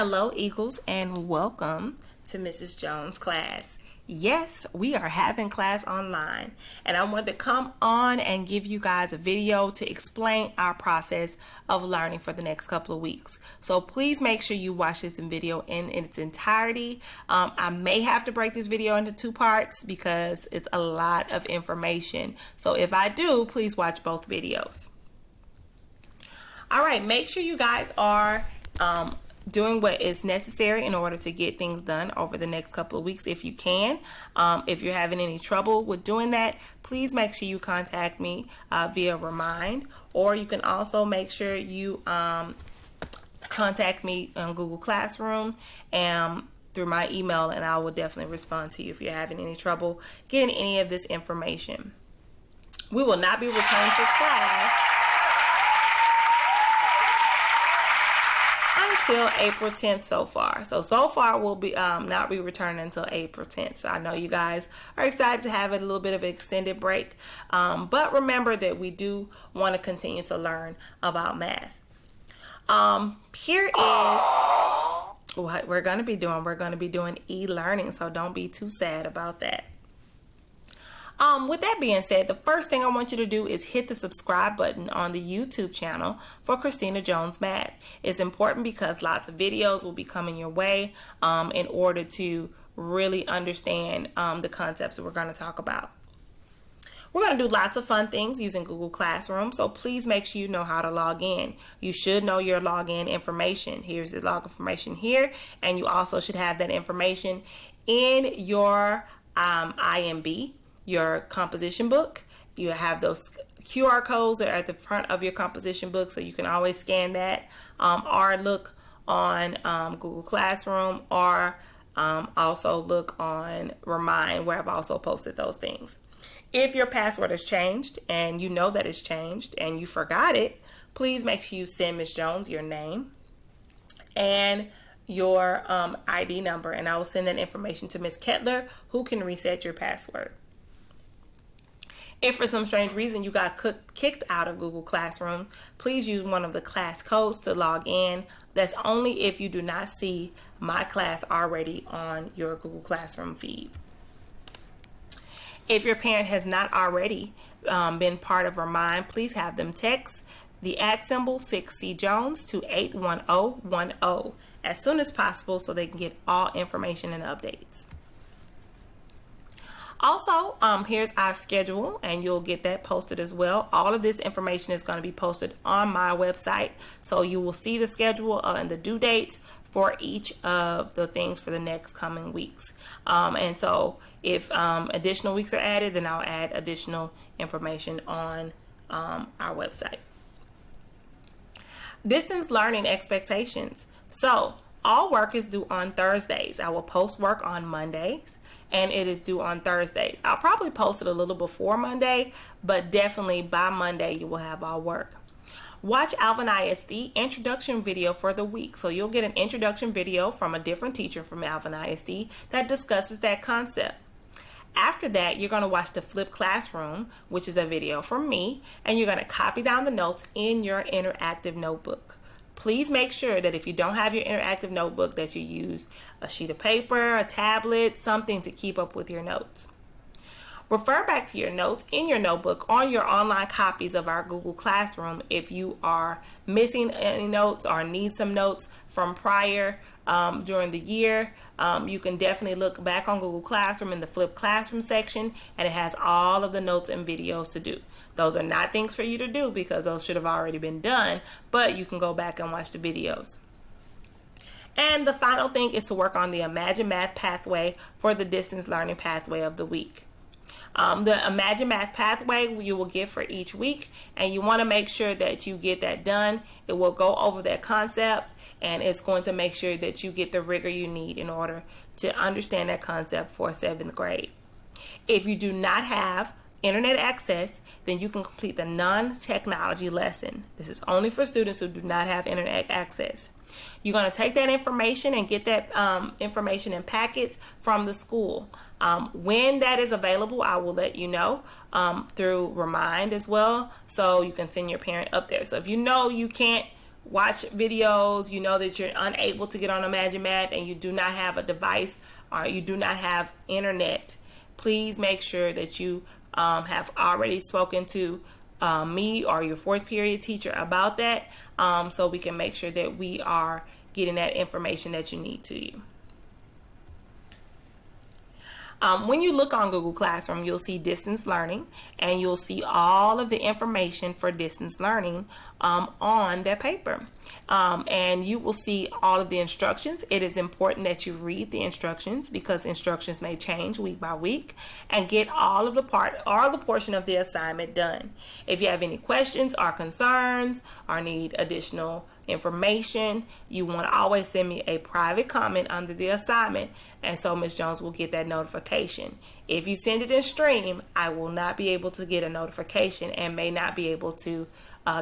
Hello, Eagles, and welcome to Mrs. Jones' class. Yes, we are having class online, and I wanted to come on and give you guys a video to explain our process of learning for the next couple of weeks. So please make sure you watch this video in its entirety. I may have to break this video into two parts because it's a lot of information. So if I do, please watch both videos. All right, make sure you guys are doing what is necessary in order to get things done over the next couple of weeks if you can. If you're having any trouble with doing that, please make sure you contact me via Remind, or you can also make sure you contact me on Google Classroom and through my email, and I will definitely respond to you if you're having any trouble getting any of this information. We will not be returning to class until April 10th so far. So far we'll be not be returning until April 10th. So I know you guys are excited to have a little bit of an extended break. But remember that we do want to continue to learn about math. Here is what we're going to be doing. We're going to be doing e-learning, so don't be too sad about that. With that being said, the first thing I want you to do is hit the subscribe button on the YouTube channel for Christina Jones Math. It's important because lots of videos will be coming your way in order to really understand the concepts that we're going to talk about. We're going to do lots of fun things using Google Classroom, so please make sure you know how to log in. You should know your login information. Here's the log information here, and you also should have that information in your IMB, your composition book. You have those QR codes that are at the front of your composition book, so you can always scan that or look on Google Classroom, or also look on Remind, where I've also posted those things. If your password has changed and you know that it's changed and you forgot it, please make sure you send Ms. Jones your name and your ID number, and I will send that information to Ms. Kettler, who can reset your password. If for some strange reason you got kicked out of Google Classroom, please use one of the class codes to log in. That's only if you do not see my class already on your Google Classroom feed. If your parent has not already been part of Remind, please have them text the @ 6C Jones to 81010 as soon as possible so they can get all information and updates. Also, here's our schedule, and you'll get that posted as well. All of this information is going to be posted on my website, so you will see the schedule and the due dates for each of the things for the next coming weeks. And so if additional weeks are added, then I'll add additional information on our website. Distance learning expectations. So all work is due on Thursdays. I will post work on Mondays, and it is due on Thursdays. I'll probably post it a little before Monday, but definitely by Monday you will have all work. Watch Alvin ISD introduction video for the week. So you'll get an introduction video from a different teacher from Alvin ISD that discusses that concept. After that, you're going to watch the Flip Classroom, which is a video from me, and you're going to copy down the notes in your interactive notebook. Please make sure that if you don't have your interactive notebook, that you use a sheet of paper, a tablet, something to keep up with your notes. Refer back to your notes in your notebook on your online copies of our Google Classroom if you are missing any notes or need some notes from prior during the year. You can definitely look back on Google Classroom in the Flip Classroom section, and it has all of the notes and videos to do. Those are not things for you to do because those should have already been done, but you can go back and watch the videos. And the final thing is to work on the Imagine Math pathway for the distance learning pathway of the week. The Imagine Math pathway you will get for each week, and you want to make sure that you get that done. It will go over that concept, and it's going to make sure that you get the rigor you need in order to understand that concept for 7th grade. If you do not have internet access, then you can complete the non-technology lesson. This is only for students who do not have internet access. You're going to take that information and get that information in packets from the school. When that is available, I will let you know through Remind as well, so you can send your parent up there. So if you know you can't watch videos, you know that you're unable to get on Imagine Math and you do not have a device or you do not have internet, please make sure that you have already spoken to me or your fourth period teacher about that, so we can make sure that we are getting that information that you need to you. When you look on Google Classroom, you'll see distance learning, and you'll see all of the information for distance learning on that paper. And you will see all of the instructions. It is important that you read the instructions because instructions may change week by week, and get all of the portion of the assignment done. If you have any questions or concerns or need additional information, you want to always send me a private comment under the assignment, and so Ms. Jones will get that notification. If you send it in stream, I will not be able to get a notification and may not be able to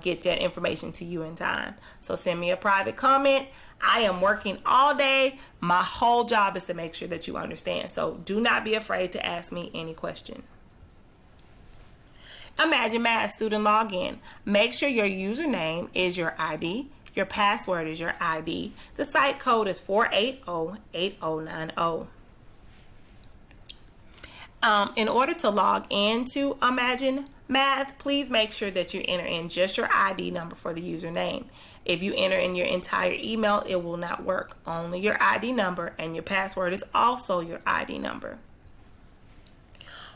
get that information to you in time. So send me a private comment. I am working all day. My whole job is to make sure that you understand. So do not be afraid to ask me any question. Imagine Math student login. Make sure your username is your ID. Your password is your ID. The site code is 4808090. In order to log into Imagine Math, please make sure that you enter in just your ID number for the username. If you enter in your entire email, it will not work. Only your ID number, and your password is also your ID number.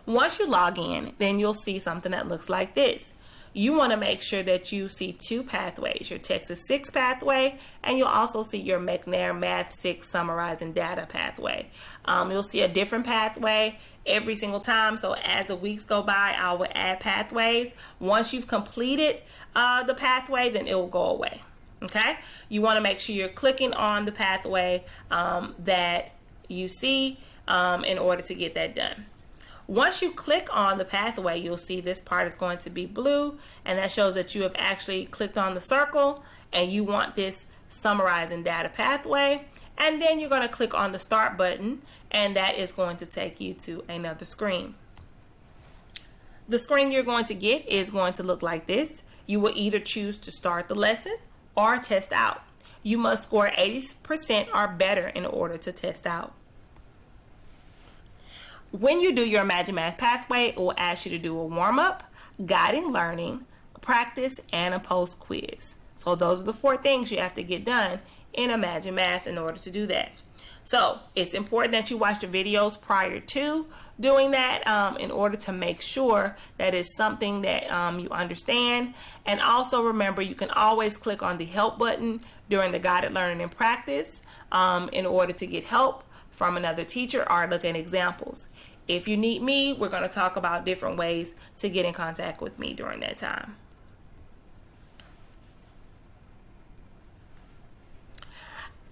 Once you log in, then you'll see something that looks like this. You want to make sure that you see two pathways, your Texas 6 pathway, and you'll also see your McNair Math 6 summarizing data pathway. You'll see a different pathway every single time, so as the weeks go by, I will add pathways. Once you've completed the pathway, then it will go away. Okay? You want to make sure you're clicking on the pathway that you see in order to get that done. Once you click on the pathway, you'll see this part is going to be blue, and that shows that you have actually clicked on the circle and you want this summarizing data pathway. And then you're going to click on the start button, and that is going to take you to another screen. The screen you're going to get is going to look like this. You will either choose to start the lesson or test out. You must score 80% or better in order to test out. When you do your Imagine Math pathway, it will ask you to do a warm-up, guiding learning, practice, and a post quiz. So those are the 4 things you have to get done in Imagine Math in order to do that. So it's important that you watch the videos prior to doing that in order to make sure that it's something that you understand. And also remember, you can always click on the help button during the guided learning and practice in order to get help from another teacher or look at examples. If you need me, we're going to talk about different ways to get in contact with me during that time.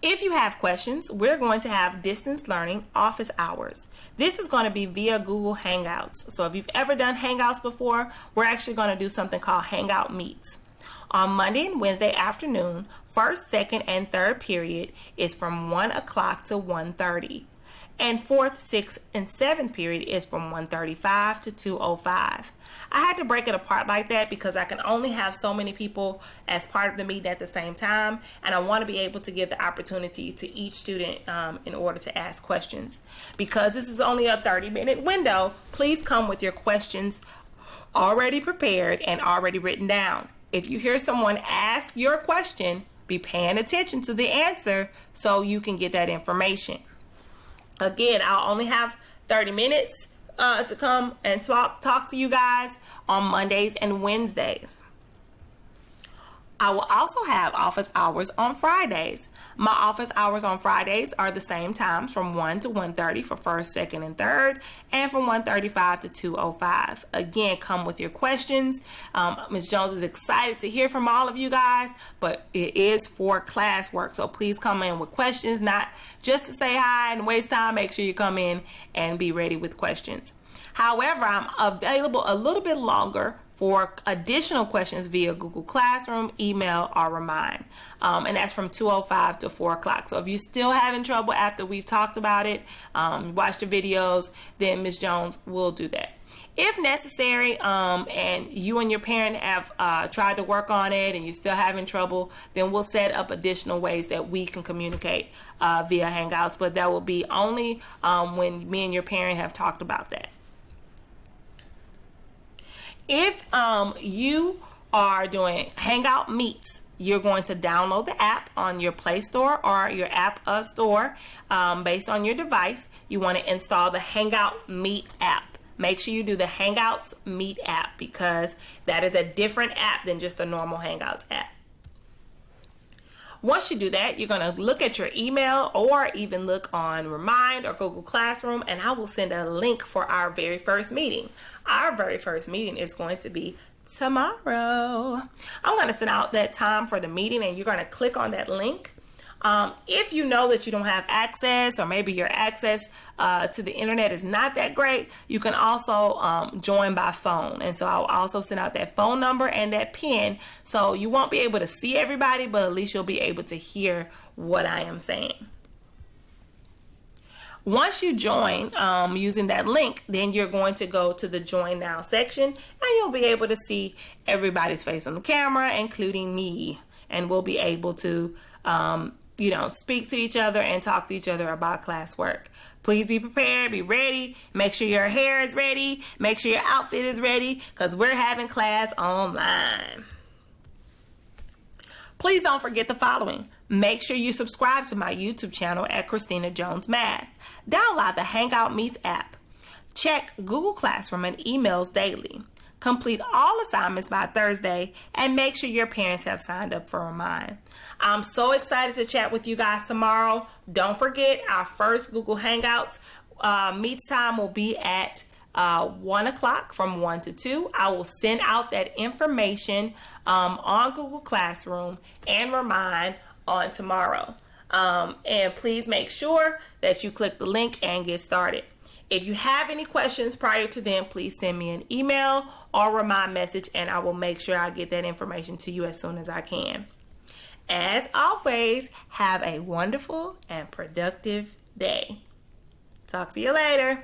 If you have questions, we're going to have distance learning office hours. This is going to be via Google Hangouts. So if you've ever done Hangouts before, we're actually going to do something called Hangout Meets. On Monday and Wednesday afternoon, first, second, and third period is from 1 o'clock to 1:30. And fourth, sixth, and seventh period is from 1:35 to 2:05. I had to break it apart like that because I can only have so many people as part of the meeting at the same time, and I want to be able to give the opportunity to each student in order to ask questions. Because this is only a 30-minute window, please come with your questions already prepared and already written down. If you hear someone ask your question, be paying attention to the answer so you can get that information. Again, I'll only have 30 minutes to come and talk to you guys on Mondays and Wednesdays. I will also have office hours on Fridays. My office hours on Fridays are the same times, from 1 to 1:30 for first, second, and third, and from 1:35 to 2:05. Again, come with your questions. Ms. Jones is excited to hear from all of you guys, but it is for classwork, so please come in with questions, not just to say hi and waste time. Make sure you come in and be ready with questions. However, I'm available a little bit longer for additional questions via Google Classroom, email, or Remind. And that's from 2:05 to 4 o'clock. So if you're still having trouble after we've talked about it, watch the videos, then Ms. Jones will do that. If necessary, and you and your parent have tried to work on it and you're still having trouble, then we'll set up additional ways that we can communicate via Hangouts, but that will be only when me and your parent have talked about that. If you are doing Hangout Meets, you're going to download the app on your Play Store or your App Store based on your device. You want to install the Hangout Meet app. Make sure you do the Hangouts Meet app because that is a different app than just a normal Hangouts app. Once you do that, you're going to look at your email or even look on Remind or Google Classroom, and I will send a link for our very first meeting. Our very first meeting is going to be tomorrow. I'm going to send out that time for the meeting, and you're going to click on that link. If you know that you don't have access, or maybe your access to the internet is not that great, you can also join by phone. And so I'll also send out that phone number and that PIN, so you won't be able to see everybody, but at least you'll be able to hear what I am saying. Once you join using that link, then you're going to go to the Join Now section, and you'll be able to see everybody's face on the camera, including me, and we'll be able to speak to each other and talk to each other about classwork. Please be prepared, be ready, make sure your hair is ready, make sure your outfit is ready, because we're having class online. Please don't forget the following. Make sure you subscribe to my YouTube channel at Christina Jones Math. Download the Hangout Meets app. Check Google Classroom and emails daily. Complete all assignments by Thursday, and make sure your parents have signed up for Remind. I'm so excited to chat with you guys tomorrow. Don't forget, our first Google Hangouts meets time will be at 1 o'clock from 1 to 2. I will send out that information on Google Classroom and Remind on tomorrow. And please make sure that you click the link and get started. If you have any questions prior to then, please send me an email or Remind message, and I will make sure I get that information to you as soon as I can. As always, have a wonderful and productive day. Talk to you later.